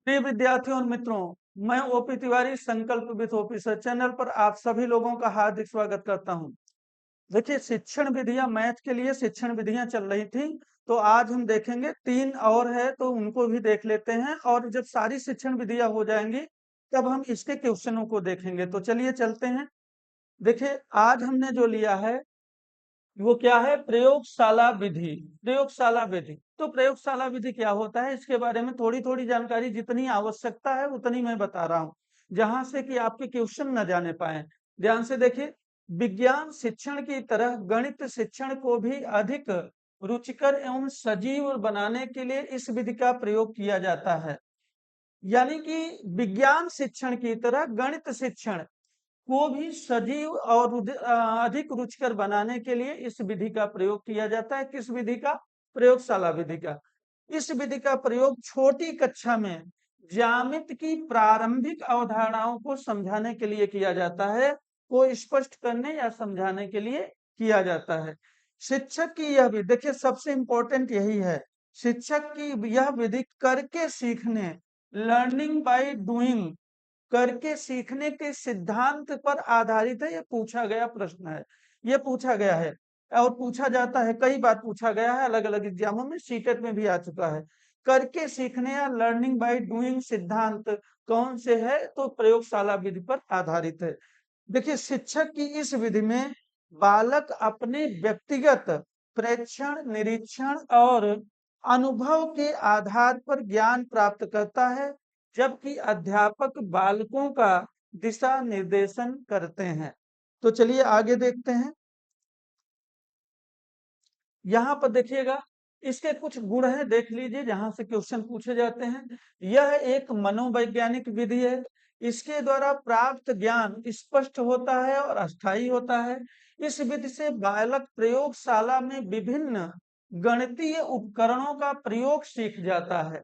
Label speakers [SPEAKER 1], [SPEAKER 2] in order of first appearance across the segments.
[SPEAKER 1] प्रिय विद्यार्थियों और मित्रों, मैं ओपी तिवारी संकल्प विद ओपी सर चैनल पर आप सभी लोगों का हार्दिक स्वागत करता हूं। देखिए, शिक्षण विधियां मैथ के लिए शिक्षण विधियां चल रही थी, तो आज हम देखेंगे 3 और है तो उनको भी देख लेते हैं और जब सारी शिक्षण विधियां हो जाएंगी तब हम इसके क्वेश्चनों को देखेंगे। तो चलिए चलते हैं। देखिए, आज हमने जो लिया है वो क्या है? प्रयोगशाला विधि। प्रयोगशाला विधि, तो प्रयोगशाला विधि क्या होता है इसके बारे में थोड़ी थोड़ी जानकारी, जितनी आवश्यकता है उतनी मैं बता रहा हूं, जहां से कि आपके क्वेश्चन न जाने पाए। ध्यान से देखिए, विज्ञान शिक्षण की तरह गणित शिक्षण को भी अधिक रुचिकर एवं सजीव बनाने के लिए इस विधि का प्रयोग किया जाता है। यानी कि विज्ञान शिक्षण की तरह गणित शिक्षण को भी सजीव और अधिक रुचिकर बनाने के लिए इस विधि का प्रयोग किया जाता है। किस विधि का? प्रयोगशाला विधि का। इस विधि का प्रयोग छोटी कक्षा में ज्यामिति की प्रारंभिक अवधारणाओं को समझाने के लिए किया जाता है, को स्पष्ट करने या समझाने के लिए किया जाता है। शिक्षक की यह विधि, देखिए सबसे इंपॉर्टेंट यही है, शिक्षक की यह विधि करके सीखने, लर्निंग बाय डूइंग, करके सीखने के सिद्धांत पर आधारित है। ये पूछा गया प्रश्न है, ये पूछा गया है और पूछा जाता है, कई बार पूछा गया है, अलग अलग एग्जामों में, सीटेट में भी आ चुका है। करके सीखने या लर्निंग बाय डूइंग सिद्धांत कौन से है? तो प्रयोगशाला विधि पर आधारित है। देखिए, शिक्षक की इस विधि में बालक अपने व्यक्तिगत प्रेक्षण, निरीक्षण और अनुभव के आधार पर ज्ञान प्राप्त करता है, जबकि अध्यापक बालकों का दिशा निर्देशन करते हैं। तो चलिए आगे देखते हैं। यहाँ पर देखिएगा, इसके कुछ गुण हैं, देख लीजिए, जहां से क्वेश्चन पूछे जाते हैं। यह एक मनोवैज्ञानिक विधि है। इसके द्वारा प्राप्त ज्ञान स्पष्ट होता है और अस्थायी होता है। इस विधि से बालक प्रयोगशाला में विभिन्न गणितीय उपकरणों का प्रयोग सीख जाता है।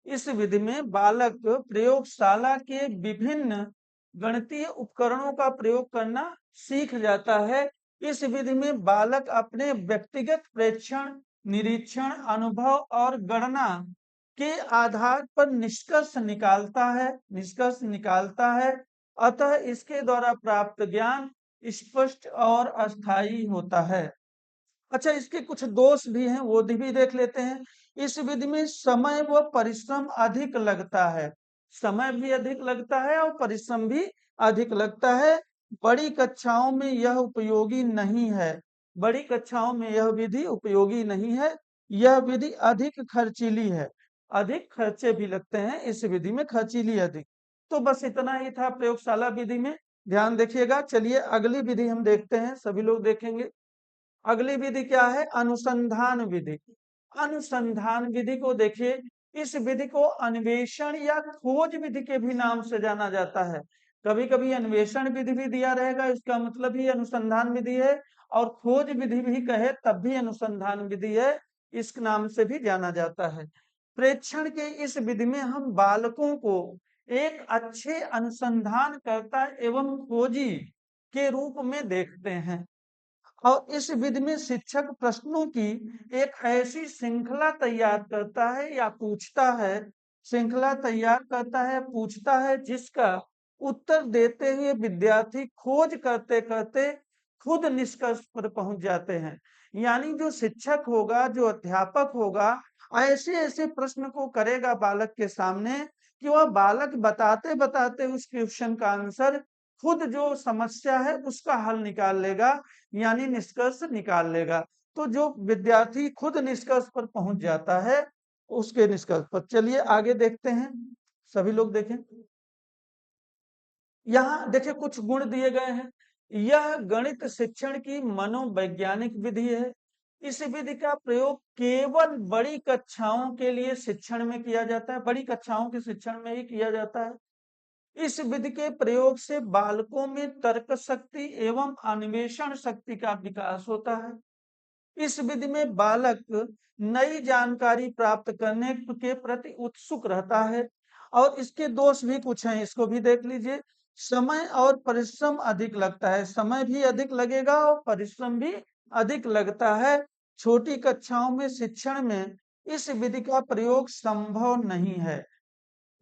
[SPEAKER 1] इस विधि में बालक प्रयोगशाला के विभिन्न गणितीय उपकरणों का प्रयोग करना सीख जाता है। इस विधि में बालक अपने व्यक्तिगत प्रेक्षण, निरीक्षण, अनुभव और गणना के आधार पर निष्कर्ष निकालता है। अतः इसके द्वारा प्राप्त ज्ञान स्पष्ट और अस्थायी होता है। अच्छा, इसके कुछ दोष भी हैं, वो भी देख लेते हैं। इस विधि में समय व परिश्रम अधिक लगता है। समय भी अधिक लगता है और परिश्रम भी अधिक लगता है। बड़ी कक्षाओं में यह उपयोगी नहीं है। बड़ी कक्षाओं में यह विधि उपयोगी नहीं है। यह विधि अधिक खर्चीली है। अधिक खर्चे भी लगते हैं इस विधि में, खर्चीली अधिक। तो बस इतना ही था प्रयोगशाला विधि में। ध्यान देखिएगा। चलिए अगली विधि हम देखते हैं, सभी लोग देखेंगे। अगली विधि क्या है? अनुसंधान विधि। अनुसंधान विधि को देखिए, इस विधि को अन्वेषण या खोज विधि के भी नाम से जाना जाता है। कभी कभी अन्वेषण विधि भी दिया रहेगा, इसका मतलब ही अनुसंधान विधि है, और खोज विधि भी कहे तब भी अनुसंधान विधि है, इस नाम से भी जाना जाता है। प्रेक्षण के इस विधि में हम बालकों को एक अच्छे अनुसंधानकर्ता एवं खोजी के रूप में देखते हैं, और इस विधि में शिक्षक प्रश्नों की एक ऐसी श्रृंखला तैयार करता है या पूछता है, श्रृंखला तैयार करता है, पूछता है, जिसका उत्तर देते हुए विद्यार्थी खोज करते करते खुद निष्कर्ष पर पहुंच जाते हैं। यानी जो शिक्षक होगा, जो अध्यापक होगा, ऐसे ऐसे प्रश्न को करेगा बालक के सामने कि वह बालक बताते बताते उस क्वेश्चन का आंसर, खुद जो समस्या है उसका हल निकाल लेगा, यानी निष्कर्ष निकाल लेगा। तो जो विद्यार्थी खुद निष्कर्ष पर पहुंच जाता है, उसके निष्कर्ष पर। चलिए आगे देखते हैं, सभी लोग देखें। यहाँ देखिए कुछ गुण दिए गए हैं। यह गणित शिक्षण की मनोवैज्ञानिक विधि है। इस विधि का प्रयोग केवल बड़ी कक्षाओं के लिए शिक्षण में किया जाता है, बड़ी कक्षाओं के शिक्षण में ही किया जाता है। इस विधि के प्रयोग से बालकों में तर्क शक्ति एवं अन्वेषण शक्ति का विकास होता है। इस विधि में बालक नई जानकारी प्राप्त करने के प्रति उत्सुक रहता है। और इसके दोष भी कुछ हैं, इसको भी देख लीजिए। समय और परिश्रम अधिक लगता है, समय भी अधिक लगेगा और परिश्रम भी अधिक लगता है। छोटी कक्षाओं में शिक्षण में इस विधि का प्रयोग संभव नहीं है।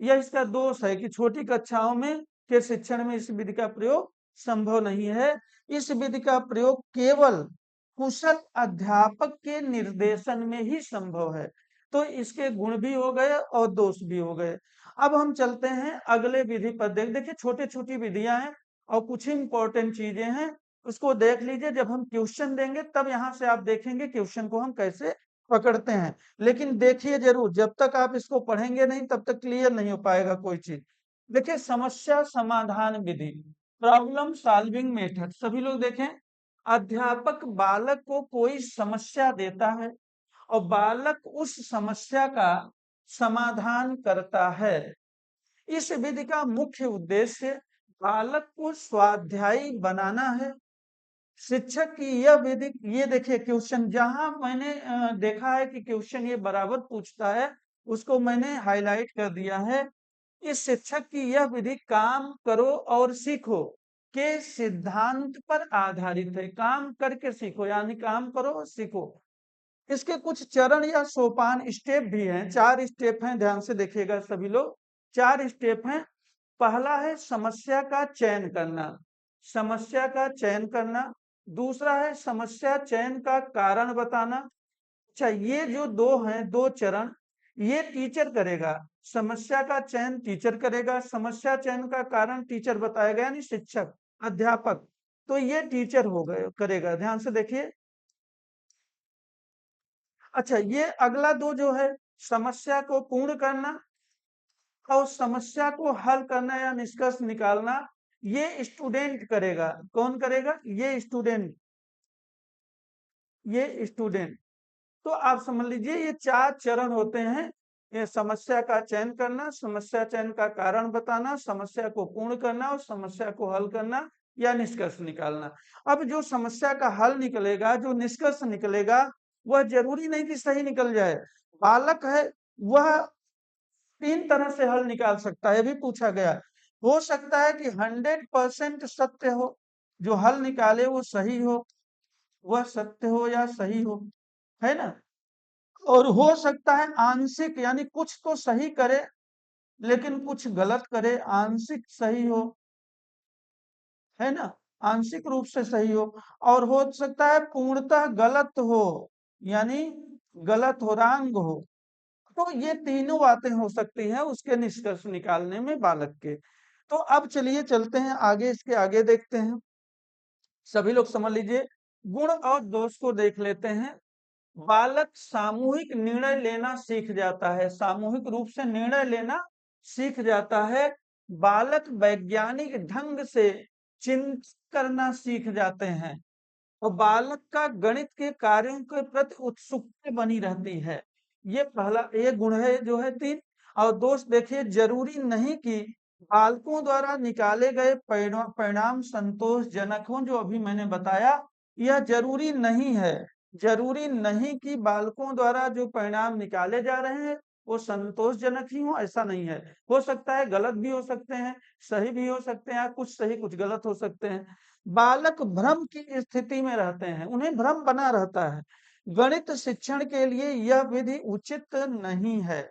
[SPEAKER 1] यह इसका दोष है कि छोटी कक्षाओं में के शिक्षण में इस विधि का प्रयोग संभव नहीं है। इस विधि का प्रयोग केवल कुशल अध्यापक के निर्देशन में ही संभव है। तो इसके गुण भी हो गए और दोष भी हो गए। अब हम चलते हैं अगले विधि पर। देखिए छोटी छोटी विधियां हैं और कुछ इंपॉर्टेंट चीजें हैं, उसको देख लीजिए। जब हम क्वेश्चन देंगे तब यहाँ से आप देखेंगे क्वेश्चन को हम कैसे पकड़ते हैं। लेकिन देखिए जरूर, जब तक आप इसको पढ़ेंगे नहीं तब तक क्लियर नहीं हो पाएगा कोई चीज। देखिए समस्या समाधान विधि, प्रॉब्लम सॉल्विंग मेथड। सभी लोग देखें, अध्यापक बालक को कोई समस्या देता है और बालक उस समस्या का समाधान करता है। इस विधि का मुख्य उद्देश्य बालक को स्वाध्यायी बनाना है। शिक्षक की यह विधि, ये देखिए क्वेश्चन जहां मैंने देखा है कि क्वेश्चन ये बराबर पूछता है, उसको मैंने हाईलाइट कर दिया है। इस शिक्षक की यह विधि काम करो और सीखो के सिद्धांत पर आधारित है। काम करके सीखो यानी काम करो और सीखो। इसके कुछ चरण या सोपान स्टेप भी हैं, 4 स्टेप हैं, ध्यान से देखिएगा सभी लोग। 4 स्टेप हैं। पहला है समस्या का चयन करना, समस्या का चयन करना। दूसरा है समस्या चयन का कारण बताना। अच्छा, ये जो दो हैं, 2 चरण, ये टीचर करेगा। समस्या का चयन टीचर करेगा, समस्या चयन का कारण टीचर बताएगा यानी शिक्षक अध्यापक। तो ये टीचर हो गए करेगा, ध्यान से देखिए। अच्छा, ये अगला 2 जो है, समस्या को पूर्ण करना और समस्या को हल करना या निष्कर्ष निकालना, ये स्टूडेंट करेगा। कौन करेगा? ये स्टूडेंट, ये स्टूडेंट। तो आप समझ लीजिए ये 4 चरण होते हैं। ये समस्या का चयन करना, समस्या चयन का कारण बताना, समस्या को पूर्ण करना और समस्या को हल करना या निष्कर्ष निकालना। अब जो समस्या का हल निकलेगा, जो निष्कर्ष निकलेगा, वह जरूरी नहीं कि सही निकल जाए। बालक है वह 3 तरह से हल निकाल सकता है, भी पूछा गया। हो सकता है कि 100% सत्य हो, जो हल निकाले वो सही हो, वह सत्य हो या सही हो, है ना। और हो सकता है आंशिक, यानी कुछ तो सही करे लेकिन कुछ गलत करे, आंशिक सही हो, है ना, आंशिक रूप से सही हो। और हो सकता है पूर्णतः गलत हो, यानी गलत हो, रॉन्ग हो। तो ये तीनों बातें हो सकती हैं उसके निष्कर्ष निकालने में बालक के। तो अब चलिए चलते हैं आगे, इसके आगे देखते हैं। सभी लोग समझ लीजिए, गुण और दोष को देख लेते हैं। बालक सामूहिक निर्णय लेना सीख जाता है, सामूहिक रूप से निर्णय लेना सीख जाता है। बालक वैज्ञानिक ढंग से चिंतन करना सीख जाते हैं और बालक का गणित के कार्यों के प्रति उत्सुकता बनी रहती है। ये पहला, ये गुण है जो है 3। और दोष देखिए, जरूरी नहीं कि बालकों द्वारा निकाले गए परिणाम संतोषजनक हों। जो अभी मैंने बताया, यह जरूरी नहीं है, जरूरी नहीं कि बालकों द्वारा जो परिणाम निकाले जा रहे हैं वो संतोषजनक ही हो, ऐसा नहीं है। हो सकता है गलत भी हो सकते हैं, सही भी हो सकते हैं, कुछ सही कुछ गलत हो सकते हैं। बालक भ्रम की स्थिति में रहते हैं, उन्हें भ्रम बना रहता है। गणित शिक्षण के लिए यह विधि उचित नहीं है।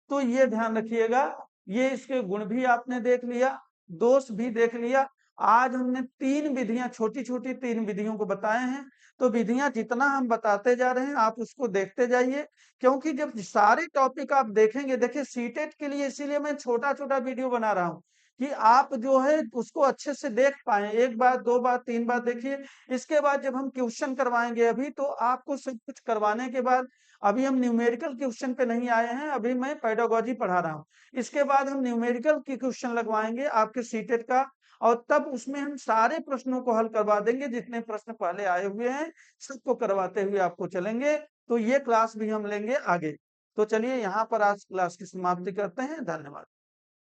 [SPEAKER 1] तो ये ध्यान रखिएगा। ये इसके गुण भी आपने देख लिया, दोष भी देख लिया। आज हमने 3 विधियां, छोटी छोटी 3 विधियों को बताए हैं। तो विधियां जितना हम बताते जा रहे हैं आप उसको देखते जाइए, क्योंकि जब सारे टॉपिक आप देखेंगे, देखिए सीटेट के लिए इसीलिए मैं छोटा छोटा वीडियो बना रहा हूँ कि आप जो है उसको अच्छे से देख पाए। 1 बार 2 बार 3 बार देखिए। इसके बाद जब हम क्वेश्चन करवाएंगे, अभी तो आपको सब कुछ करवाने के बाद, अभी हम न्यूमेरिकल क्वेश्चन पे नहीं आए हैं, अभी मैं पेडागोजी पढ़ा रहा हूँ। इसके बाद हम न्यूमेरिकल की क्वेश्चन लगवाएंगे आपके सीटेट का, और तब उसमें हम सारे प्रश्नों को हल करवा देंगे। जितने प्रश्न पहले आए हुए हैं सबको करवाते हुए आपको चलेंगे। तो ये क्लास भी हम लेंगे आगे। तो चलिए यहाँ पर आज क्लास की समाप्ति करते हैं। धन्यवाद।